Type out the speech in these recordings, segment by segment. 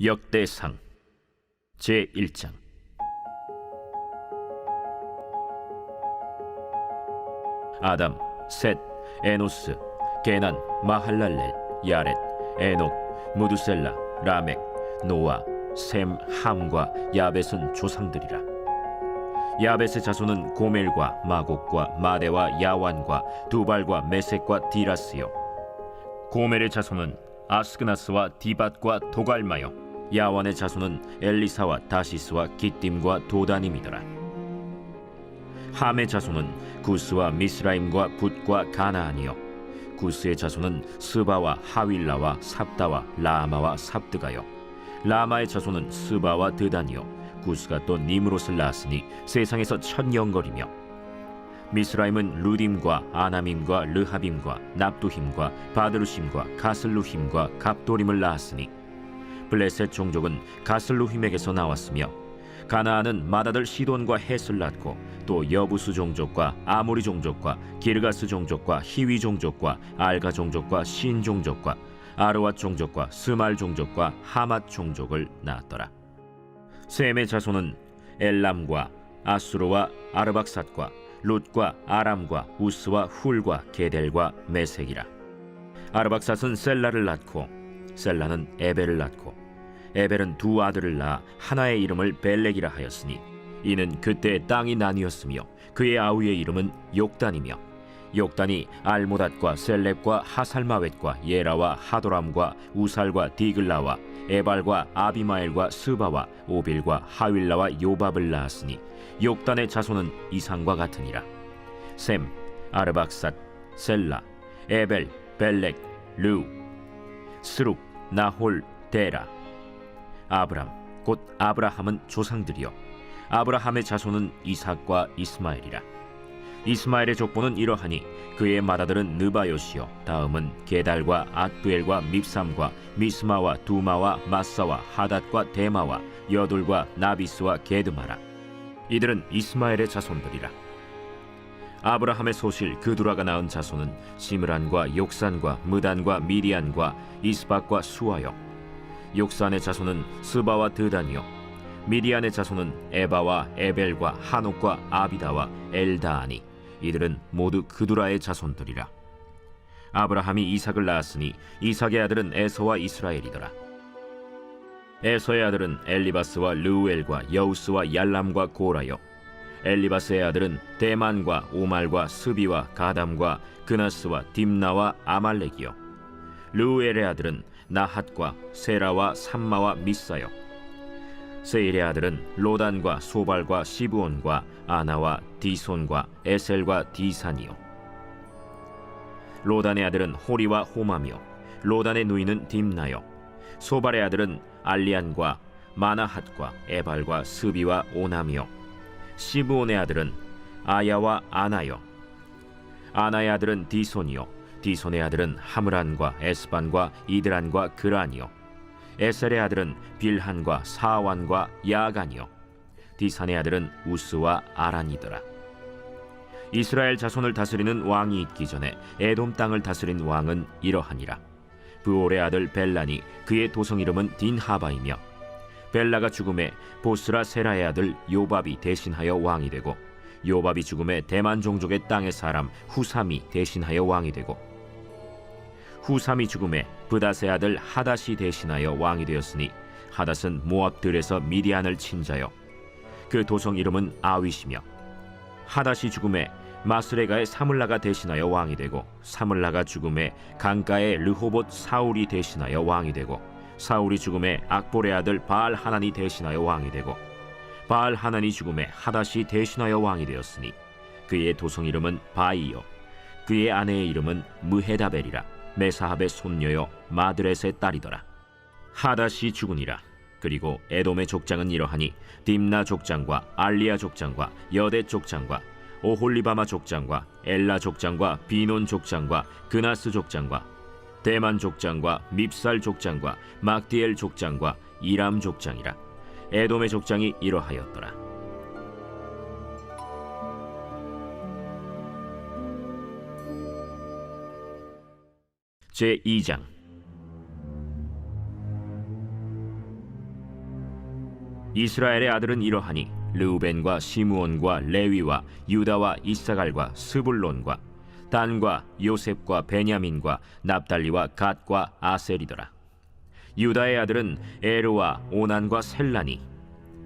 역대상 제1장. 아담, 셋, 에노스, 게난, 마할랄렐, 야렛, 에녹, 무두셀라, 라멕, 노아, 셈, 함과 야벳은 조상들이라. 야벳의 자손은 고멜과 마곡과 마대와 야완과 두발과 메섹과 디라스요. 고멜의 자손은 아스그나스와 디밧과 도갈마요. 야완의 자손은 엘리사와 다시스와 기띔과 도다님이더라. 함의 자손은 구스와 미스라임과 붓과 가나안이요. 구스의 자손은 스바와 하윌라와 삽다와 라마와 삽드가요. 라마의 자손은 스바와 드단이요. 구스가 또 니므롯을 낳았으니 세상에서 천영거리며, 미스라임은 루딤과 아나밈과 르하빔과 납두힘과 바드루심과 가슬루힘과 갑도림을 낳았으니 블레셋 종족은 가슬루힘에게서 나왔으며, 가나안은 맏아들 시돈과 헷을 낳고 또 여부수 종족과 아모리 종족과 기르가스 종족과 히위 종족과 알가 종족과 신 종족과 아르왓 종족과 스말 종족과 하맛 종족을 낳았더라. 셈의 자손은 엘람과 아수르와 아르박삿과 룻과 아람과 우스와 훌과 게델과 메색이라. 아르박삿은 셀라를 낳고 셀라는 에벨을 낳고 에벨은 두 아들을 낳아 하나의 이름을 벨렉이라 하였으니 이는 그때 땅이 나뉘었으며 그의 아우의 이름은 욕단이며, 욕단이 알모닷과 셀렙과 하살마웻과 예라와 하도람과 우살과 디글라와 에발과 아비마엘과 스바와 오빌과 하윌라와 요밥을 낳았으니 욕단의 자손은 이상과 같으니라. 셈, 아르박삿, 셀라, 에벨, 벨렉, 르우, 스룩, 나홀, 데라. 아브람 곧 아브라함은 조상들이요. 아브라함의 자손은 이삭과 이스마엘이라. 이스마엘의 족보는 이러하니 그의 맏아들은 느바요시요, 다음은 게달과 앗두엘과 밉삼과 미스마와 두마와 마사와 하닷과 데마와 여둘과 나비스와 게드마라. 이들은 이스마엘의 자손들이라. 아브라함의 소실 그두라가 낳은 자손은 시므란과 욕산과 무단과 미디안과 이스박과 수아요. 욕산의 자손은 스바와 드단이요. 미디안의 자손은 에바와 에벨과 한옥과 아비다와 엘다아니. 이들은 모두 그두라의 자손들이라. 아브라함이 이삭을 낳았으니 이삭의 아들은 에서와 이스라엘이더라. 에서의 아들은 엘리바스와 르우엘과 여우스와 얄람과 고라요. 엘리바스의 아들은 대만과 오말과 스비와 가담과 그나스와 딥나와 아말렉이요. 르우엘의 아들은 나핫과 세라와 삼마와 미사요. 세일의 아들은 로단과 소발과 시브온과 아나와 디손과 에셀과 디산이요. 로단의 아들은 호리와 호마며 로단의 누이는 딥나요. 소발의 아들은 알리안과 마나핫과 에발과 스비와 오나미요. 시브온의 아들은 아야와 아나요. 아나의 아들은 디손이요. 디손의 아들은 하므란과 에스반과 이드란과 그란이요. 에셀의 아들은 빌한과 사완과 야간이요. 디산의 아들은 우스와 아란이더라. 이스라엘 자손을 다스리는 왕이 있기 전에 에돔 땅을 다스린 왕은 이러하니라. 브올의 아들 벨란이 그의 도성 이름은 딘하바이며, 벨라가 죽음에 보스라 세라의 아들 요밥이 대신하여 왕이 되고, 요밥이 죽음에 대만 종족의 땅의 사람 후삼이 대신하여 왕이 되고, 후삼이 죽음에 브닷의 아들 하닷이 대신하여 왕이 되었으니 하닷은 모압들에서 미디안을 친 자요. 그 도성 이름은 아윗이며, 하닷이 죽음에 마스레가의 사물라가 대신하여 왕이 되고, 사물라가 죽음에 강가의 르호봇 사울이 대신하여 왕이 되고, 사울이 죽음에 악볼의 아들 바알 하난이 대신하여 왕이 되고, 바알 하난이 죽음에 하닷이 대신하여 왕이 되었으니 그의 도성 이름은 바이요. 그의 아내의 이름은 무헤다벨이라. 메사합의 손녀요 마드렛의 딸이더라. 하닷이 죽으니라. 그리고 에돔의 족장은 이러하니 딥나 족장과 알리아 족장과 여대 족장과 오홀리바마 족장과 엘라 족장과 비논 족장과 그나스 족장과 대만 족장과 밉살 족장과 막디엘 족장과 이람 족장이라. 에돔의 족장이 이러하였더라. 제2장. 이스라엘의 아들은 이러하니 르우벤과 시므온과 레위와 유다와 이사갈과 스불론과 단과 요셉과 베냐민과 납달리와 갓과 아셀이더라. 유다의 아들은 에르와 오난과 셀라니.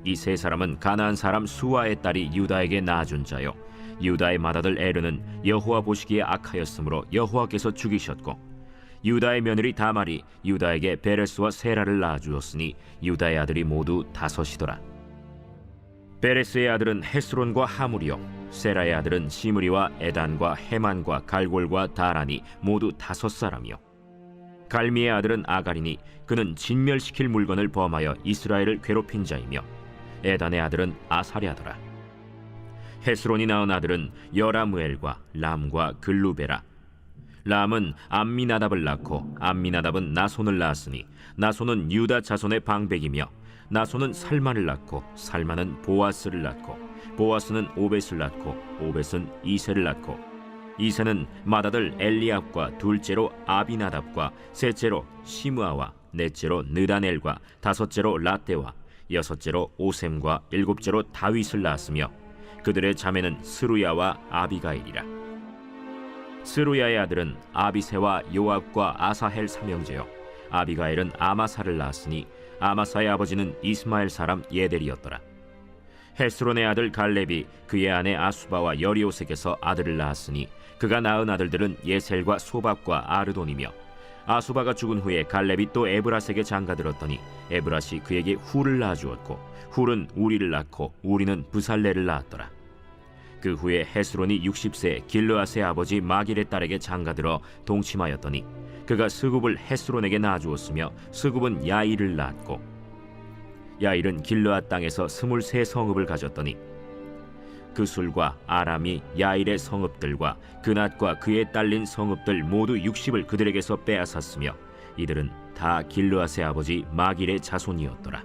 이 세 사람은 가나안 사람 수아의 딸이 유다에게 낳아준 자요, 유다의 맏아들 에르는 여호와 보시기에 악하였으므로 여호와께서 죽이셨고, 유다의 며느리 다말이 유다에게 베레스와 세라를 낳아주었으니 유다의 아들이 모두 5이더라. 베레스의 아들은 헤스론과 하물이요, 세라의 아들은 시므리와 에단과 헤만과 갈골과 다란이 모두 5사람이요. 갈미의 아들은 아갈이니 그는 진멸시킬 물건을 범하여 이스라엘을 괴롭힌 자이며, 에단의 아들은 아사랴더라. 헤스론이 낳은 아들은 여라무엘과 람과 글루베라. 람은 암미나답을 낳고 암미나답은 나손을 낳았으니 나손은 유다 자손의 방백이며, 나손은 살마를 낳고 살마는 보아스를 낳고 보아스는 오벳을 낳고 오벳은 이세를 낳고, 이세는 맏아들 엘리압과 둘째로 아비나답과 셋째로 시므아와 넷째로 느다넬과 5째로 라떼와 6째로 오셈과 7째로 다윗을 낳았으며, 그들의 자매는 스루야와 아비가일이라. 스루야의 아들은 아비세와 요압과 아사헬 삼형제요, 아비가일은 아마사를 낳았으니 아마사의 아버지는 이스마엘 사람 예델이었더라. 헤스론의 아들 갈렙이 그의 아내 아수바와 여리오색에서 아들을 낳았으니 그가 낳은 아들들은 예셀과 소밥과 아르돈이며, 아수바가 죽은 후에 갈렙이 또 에브라스에게 장가들었더니 에브라시 그에게 훌을 낳아주었고, 훌은 우리를 낳고 우리는 부살레를 낳았더라. 그 후에 헤스론이 60세 길르앗의 아버지 마길의 딸에게 장가들어 동침하였더니 그가 스굽을 헤스론에게 낳아주었으며, 스굽은 야일을 낳았고, 야일은 길르앗 땅에서 23성읍을 가졌더니 그술과 아람이 야일의 성읍들과 그낫과 그에 딸린 성읍들 모두 60을 그들에게서 빼앗았으며, 이들은 다 길르앗의 아버지 마길의 자손이었더라.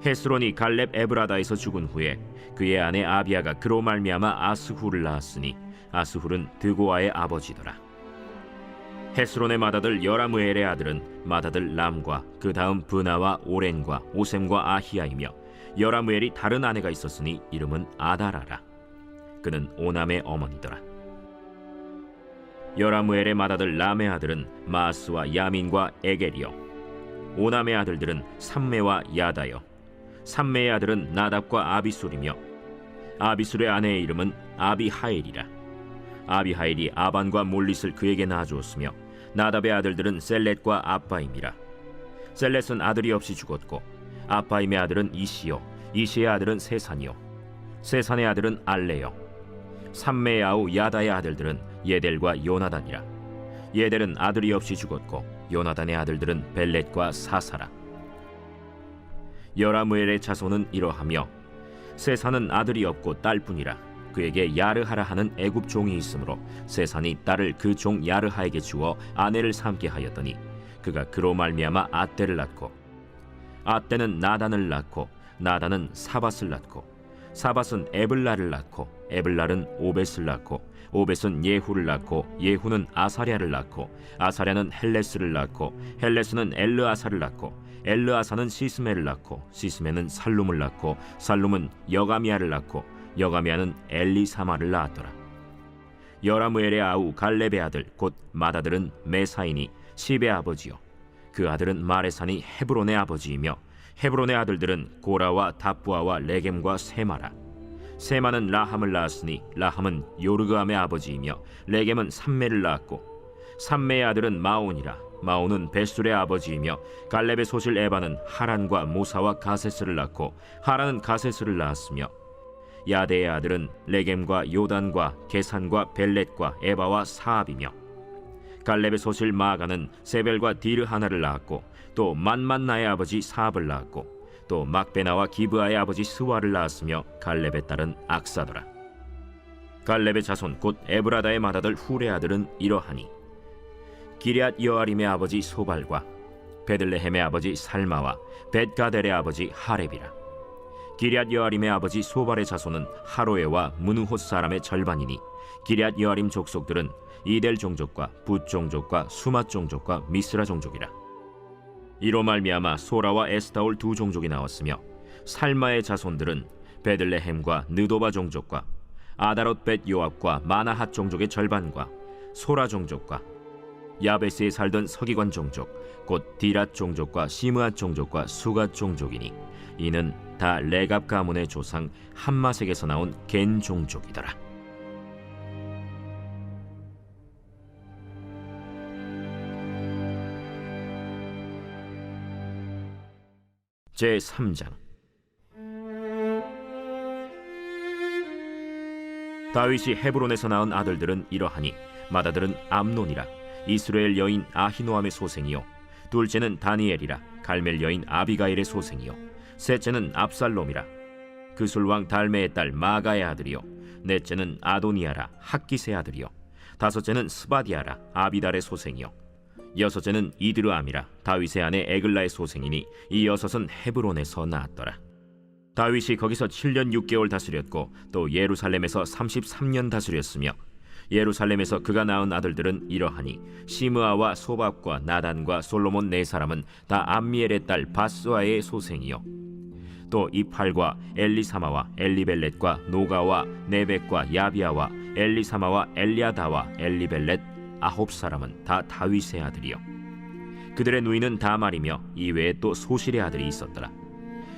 헤스론이 갈렙 에브라다에서 죽은 후에 그의 아내 아비아가 그로 말미암아 아스훌을 낳았으니 아스훌은 드고아의 아버지더라. 헤스론의 맏아들 여라무엘의 아들은 맏아들 람과 그 다음 브나와 오렌과 오셈과 아히야이며, 여라무엘이 다른 아내가 있었으니 이름은 아다라라. 그는 오남의 어머니더라. 여라무엘의 맏아들 람의 아들은 마스와 야민과 에겔이요, 오남의 아들들은 삼메와 야다요, 삼메의 아들은 나답과 아비술이며, 아비술의 아내의 이름은 아비하일이라. 아비하일이 아반과 몰릿을 그에게 낳아주었으며, 나답의 아들들은 셀렛과 아빠임이라. 셀렛은 아들이 없이 죽었고, 아빠임의 아들은 이시요, 이시의 아들은 세산이요, 세산의 아들은 알레요. 삼메의 아우 야다의 아들들은 예델과 요나단이라. 예델은 아들이 없이 죽었고, 요나단의 아들들은 벨렛과 사사라. 여라무엘의 자손은 이러하며, 세산은 아들이 없고 딸뿐이라. 그에게 야르하라 하는 애굽 종이 있으므로 세산이 딸을 그 종 야르하에게 주어 아내를 삼게 하였더니 그가 그로 말미암아 아떼를 낳고, 아떼는 나단을 낳고 나단은 사밧을 낳고, 사밧은 에블라를 낳고 에블랄은 오벳을 낳고, 오벳은 예후를 낳고 예후는 아사랴를 낳고, 아사랴는 헬레스를 낳고 헬레스는 엘르아사를 낳고, 엘르아사는 시스메를 낳고 시스메는 살룸을 낳고, 살룸은 여가미아를 낳고 여가미아는 엘리사마를 낳았더라. 여라무엘의 아우 갈렙의 아들 곧 맏아들은 메사이니 시베의 아버지요, 그 아들은 마레산이 헤브론의 아버지이며, 헤브론의 아들들은 고라와 다부아와 레겜과 세마라. 세마는 라함을 낳았으니 라함은 요르그암의 아버지이며, 레겜은 삼메를 낳았고, 삼메의 아들은 마온이라. 마온은 베술의 아버지이며, 갈렙의 소실 에바는 하란과 모사와 가세스를 낳고 하란은 가세스를 낳았으며, 야데의 아들은 레겜과 요단과 게산과 벨렛과 에바와 사압이며, 갈렙의 소실 마가는 세벨과 디르 하나를 낳았고, 또 만만나의 아버지 사압을 낳았고, 또 막베나와 기브아의 아버지 스와를 낳았으며, 갈렙의 딸은 악사더라. 갈렙의 자손 곧 에브라다의 맏아들 훌의 아들은 이러하니, 기럇 여아림의 아버지 소발과 베들레헴의 아버지 살마와 벳가델의 아버지 하렙이라. 기럇 여아림의 아버지 소발의 자손은 하로에와 무누톳 사람의 절반이니, 기럇 여아림 족속들은 이델 종족과 붓 종족과 수맛 종족과 미스라 종족이라. 이로 말미암아 소라와 에스타올 2종족이 나왔으며, 살마의 자손들은 베들레헴과 느도바 종족과 아다롯 벳 요압과 마나핫 종족의 절반과 소라 종족과 야베스에 살던 서기관 종족 곧 디랏 종족과 시므앗 종족과 수갓 종족이니 이는 다 레갑 가문의 조상 함마색에서 나온 겐 종족이더라. 제3장. 다윗이 헤브론에서 낳은 아들들은 이러하니 맏아들은 암논이라 이스라엘 여인 아히노암의 소생이요 둘째는 다니엘이라 갈멜 여인 아비가일의 소생이요 셋째는 압살롬이라 그술왕 달메의 딸 마가의 아들이요 넷째는 아도니아라 학기스의 아들이요 다섯째는 스바디아라 아비달의 소생이요 여섯째는 이드르암이라 다윗의 아내 에글라의 소생이니 이 여섯은 헤브론에서 낳았더라. 다윗이 거기서 7년 6개월 다스렸고 또 예루살렘에서 33년 다스렸으며 예루살렘에서 그가 낳은 아들들은 이러하니 시므아와 소밥과 나단과 솔로몬 네 사람은 다 암미엘의 딸 바스와의 소생이요 또 이팔과 엘리사마와 엘리벨렛과 노가와 네벡과 야비아와 엘리사마와 엘리아다와 엘리벨렛 9사람은 다 다윗의 아들이요 그들의 누이는 다말이며 이외에 또 소실의 아들이 있었더라.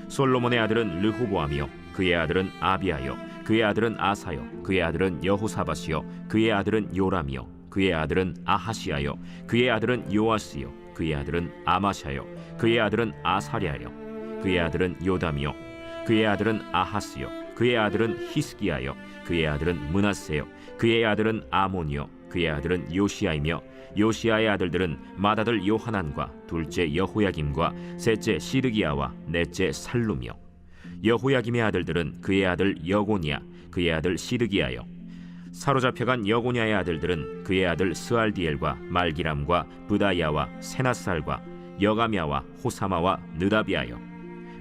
솔로몬의 아들은 르호보암이요 그의 아들은 아비아요 그의 아들은 아사요 그의 아들은 여호사밧이요 그의 아들은 요람이요 그의 아들은 아하시아요 그의 아들은 요아스요 그의 아들은 아마샤요 그의 아들은 아사랴요 그의 아들은 요담이요 그의 아들은 아하스요 그의 아들은 히스기야요 그의 아들은 므낫세요 그의 아들은 아몬이요 그의 아들은 요시야이며 요시야의 아들들은 맏아들 요하난과 둘째 여호야김과 셋째 시드기야와 넷째 살룸이요 여호야김의 아들들은 그의 아들 여고니야 그의 아들 시드기야요 사로잡혀간 여고니야의 아들들은 그의 아들 스알디엘과 말기람과 브다야와 세나살과 여가미야와 호사마와 느다비아요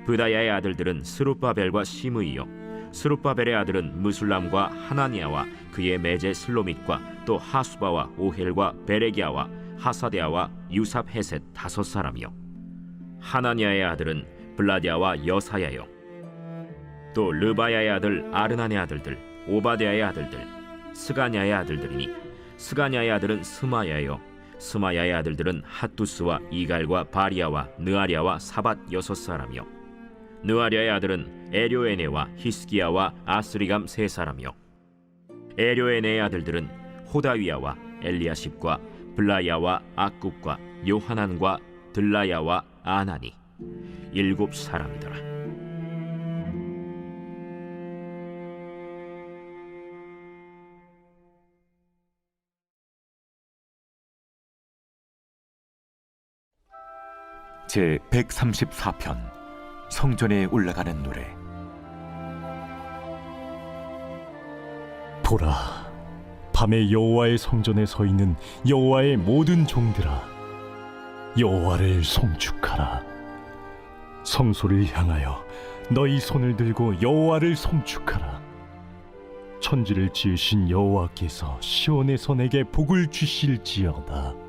브다야의 아들들은 스룹바벨과 시므이요 스룹바벨의 아들은 무술람과 하나니아와 그의 매제 슬로밋과 또 하수바와 오헬과 베레기야와 하사데아와 유삽헤셋 5사람이요 하나니아의 아들은 블라디아와 여사야요 또 르바야의 아들 아르난의 아들들 오바데아의 아들들 스가냐의 아들들이니 스가냐의 아들은 스마야요 스마야의 아들들은 핫두스와 이갈과 바리아와 느아랴와 사밧 6사람이요 느아랴의 아들은 에료에네와 히스기야와 아스리감 3사람이요 에료에네의 아들들은 호다위야와 엘리야십과 블라야와 악굽과 요하난과 들라야와 아나니 7사람이더라. 제 134편 성전에 올라가는 노래. 보라, 밤에 여호와의 성전에 서 있는 여호와의 모든 종들아, 여호와를 송축하라. 성소를 향하여 너희 손을 들고 여호와를 송축하라. 천지를 지으신 여호와께서 시온에서 내게 복을 주실지어다.